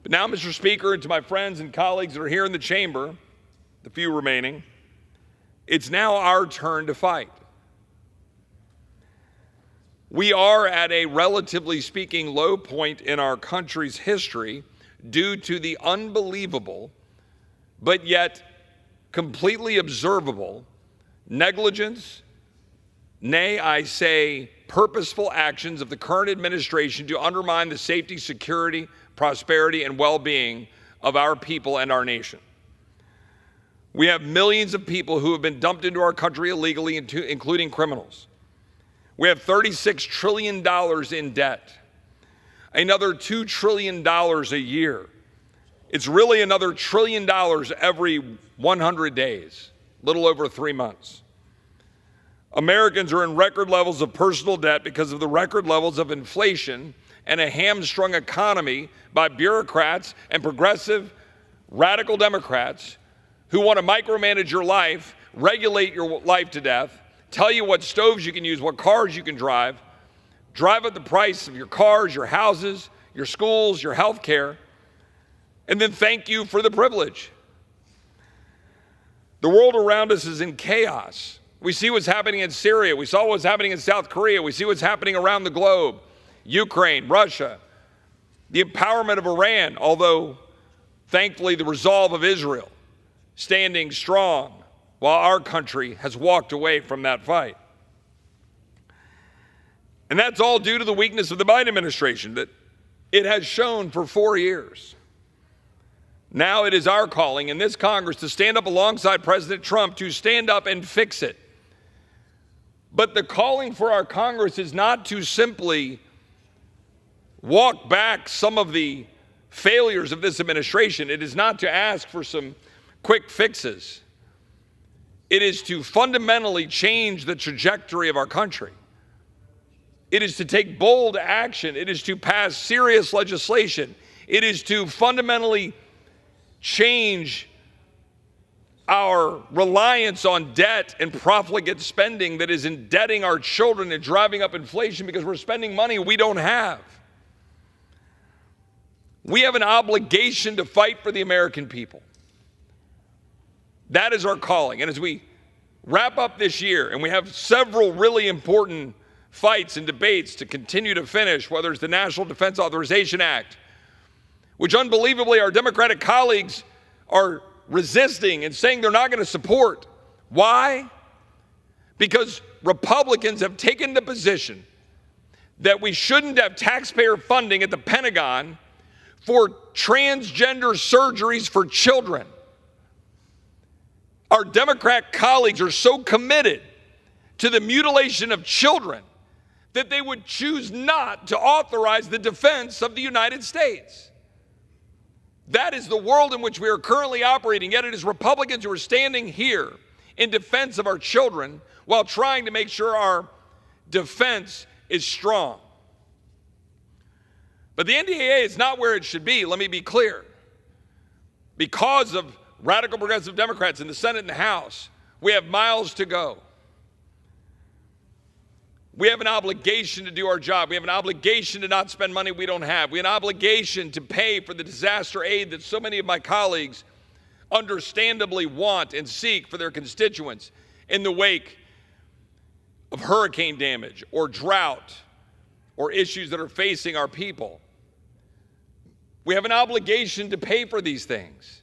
But now, Mr. Speaker, and to my friends and colleagues that are here in the chamber, the few remaining, it's now our turn to fight. We are at a, relatively speaking, low point in our country's history due to the unbelievable, but yet completely observable negligence, nay, I say, purposeful actions of the current administration to undermine the safety, security, prosperity, and well-being of our people and our nation. We have millions of people who have been dumped into our country illegally, including criminals. We have $36 trillion in debt, another $2 trillion a year. It's really another $1 trillion every 100 days, a little over 3 months. Americans are in record levels of personal debt because of the record levels of inflation and a hamstrung economy by bureaucrats and progressive radical Democrats who want to micromanage your life, regulate your life to death, tell you what stoves you can use, what cars you can drive up the price of your cars, your houses, your schools, your health care, and then thank you for the privilege. The world around us is in chaos. We see what's happening in Syria. We saw what's happening in South Korea. We see what's happening around the globe. Ukraine, Russia, the empowerment of Iran, although thankfully the resolve of Israel standing strong while our country has walked away from that fight. And that's all due to the weakness of the Biden administration that it has shown for 4 years. Now it is our calling in this Congress to stand up alongside President Trump to stand up and fix it. But the calling for our Congress is not to simply walk back some of the failures of this administration. It is not to ask for some quick fixes. It is to fundamentally change the trajectory of our country. It is to take bold action. It is to pass serious legislation. It is to fundamentally change our reliance on debt and profligate spending that is indebting our children and driving up inflation because we're spending money we don't have. We have an obligation to fight for the American people. That is our calling. And as we wrap up this year, and we have several really important fights and debates to continue to finish, whether it's the National Defense Authorization Act, which unbelievably our Democratic colleagues are resisting and saying they're not going to support. Why? Because Republicans have taken the position that we shouldn't have taxpayer funding at the Pentagon for transgender surgeries for children. Our Democrat colleagues are so committed to the mutilation of children that they would choose not to authorize the defense of the United States. That is the world in which we are currently operating, yet it is Republicans who are standing here in defense of our children while trying to make sure our defense is strong. But the NDAA is not where it should be, let me be clear. Because of radical progressive Democrats in the Senate and the House, we have miles to go. We have an obligation to do our job. We have an obligation to not spend money we don't have. We have an obligation to pay for the disaster aid that so many of my colleagues understandably want and seek for their constituents in the wake of hurricane damage or drought or issues that are facing our people. We have an obligation to pay for these things.